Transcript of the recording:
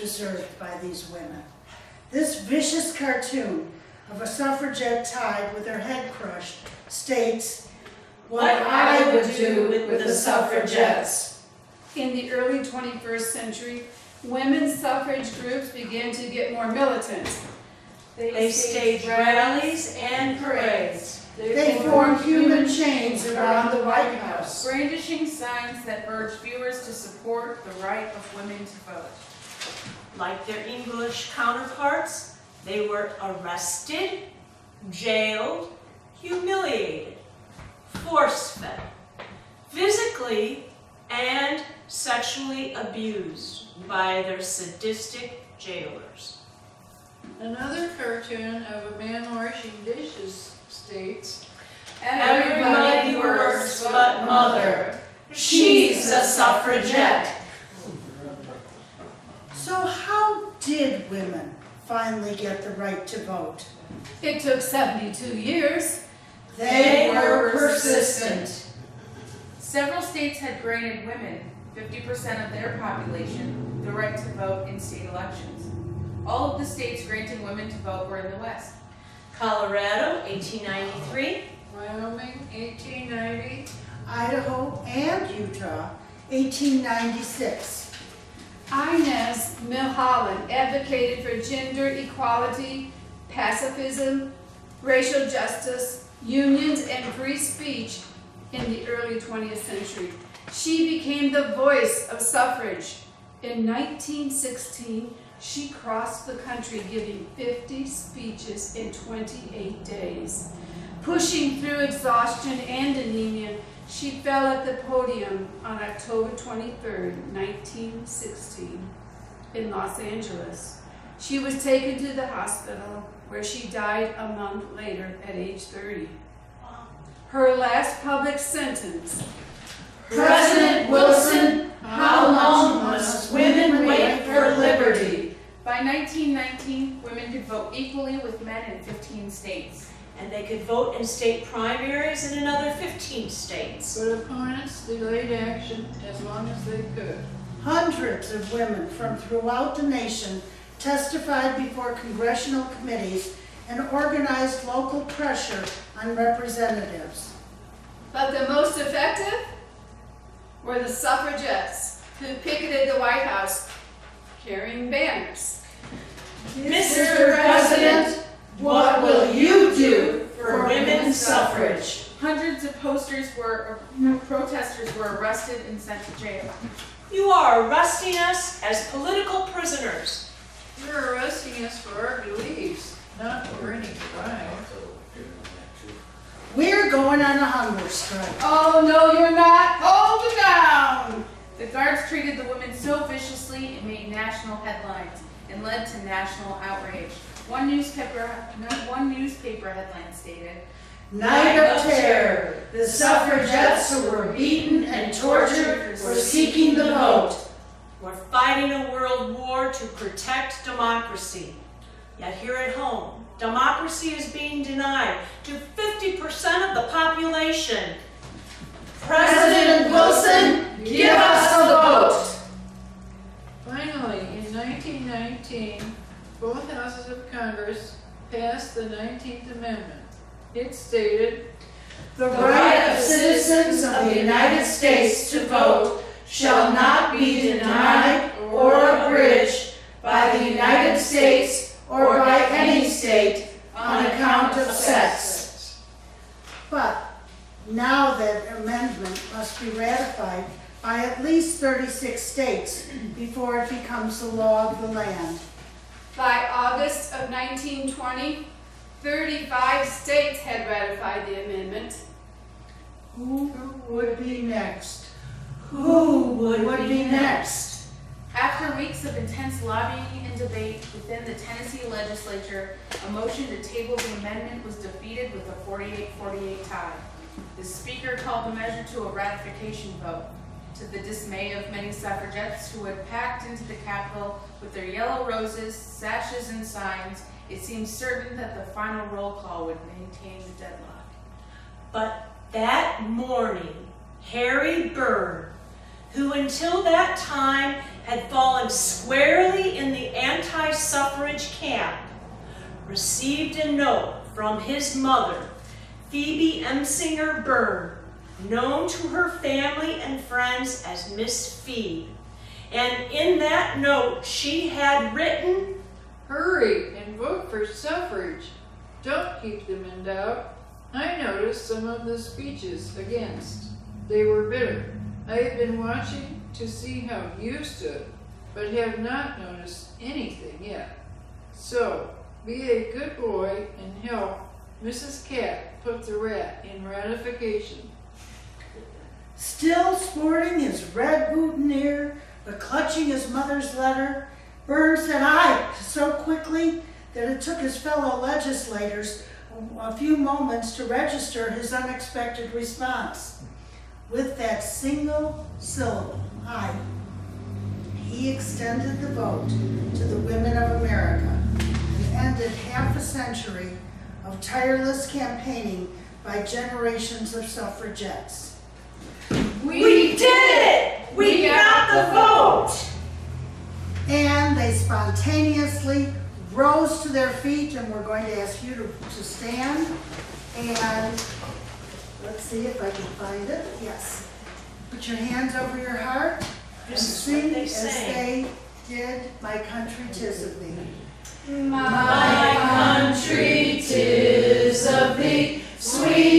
deserved by these women. This vicious cartoon of a suffragette tied with her head crushed states what I would do with the suffragettes. In the early 21st century, women's suffrage groups began to get more militant. They staged rallies and parades. They formed human chains around the White House, brandishing signs that urged viewers to support the right of women to vote. Like their English counterparts, they were arrested, jailed, humiliated, force-fed, physically and sexually abused by their sadistic jailers. Another cartoon of a man washing dishes states, Everybody works but mother. She's a suffragette. So how did women finally get the right to vote? It took 72 years. They were persistent. Several states had granted women, 50% of their population, the right to vote in state elections. All of the states granting women to vote were in the West. Colorado, 1893. Wyoming, 1890, Idaho and Utah, 1896. Inez Milholland advocated for gender equality, pacifism, racial justice, unions, and free speech in the early 20th century. She became the voice of suffrage. In 1916, she crossed the country giving 50 speeches in 28 days. Pushing through exhaustion and anemia, she fell at the podium on October 23, 1916, in Los Angeles. She was taken to the hospital, where she died a month later at age 30. Her last public sentence: President Wilson, how long must women wait for liberty? By 1919, women could vote equally with men in 15 states. And they could vote in state primaries in another 15 states. but opponents delayed action as long as they could. Hundreds of women from throughout the nation testified before congressional committees and organized local pressure on representatives. But the most effective were the suffragettes, who picketed the White House carrying banners. Mr. President, what will you do for women's suffrage? Hundreds of protesters were arrested and sent to jail. You are arresting us as political prisoners. You're arresting us for our beliefs, not for any crime. We're going on a hunger strike. Oh, no, you're not. Hold it down. The guards treated the women so viciously it made national headlines and led to national outrage. One newspaper headline stated, Night of terror. The suffragettes who were beaten and tortured were seeking the vote. We're fighting a world war to protect democracy. Yet here at home, democracy is being denied to 50% of the population. President Wilson, give us the vote. Finally, in 1919, both houses of Congress passed the 19th Amendment. It stated, The right of citizens of the United States to vote shall not be denied or abridged by the United States or by any state on account of sex. But now that amendment must be ratified by at least 36 states before it becomes the law of the land. By August of 1920, 35 states had ratified the amendment. Who would be next? Who would be next? after weeks of intense lobbying and debate within the Tennessee legislature, a motion to table the amendment was defeated with a 48-48 tie. The speaker called the measure to a ratification vote. To the dismay of many suffragettes who had packed into the Capitol with their yellow roses, sashes, and signs, it seemed certain that the final roll call would maintain the deadlock. But that morning, Harry Byrne, who until that time had fallen squarely in the anti-suffrage camp, received a note from his mother, Phoebe Emsinger Byrne, known to her family and friends as Miss Phoebe. And in that note, she had written, Hurry and vote for suffrage. Don't keep them in doubt. I noticed some of the speeches against. They were bitter. I have been watching to see how you stood, but have not noticed anything yet. So, be a good boy and help Mrs. Cat put the rat in ratification. Still sporting his red boutonniere, but clutching his mother's letter, Byrne said aye so quickly that it took his fellow legislators a few moments to register his unexpected response. With that single syllable, aye, he extended the vote to the women of America and ended half a century of tireless campaigning by generations of suffragettes. "We did it! We got the vote!" And they spontaneously rose to their feet, and we're going to ask you to stand. And let's see if I can find it. Yes. Put your hands over your heart and This is sing what they as sang. they did, My Country 'Tis of Thee. My country 'tis of thee, sweet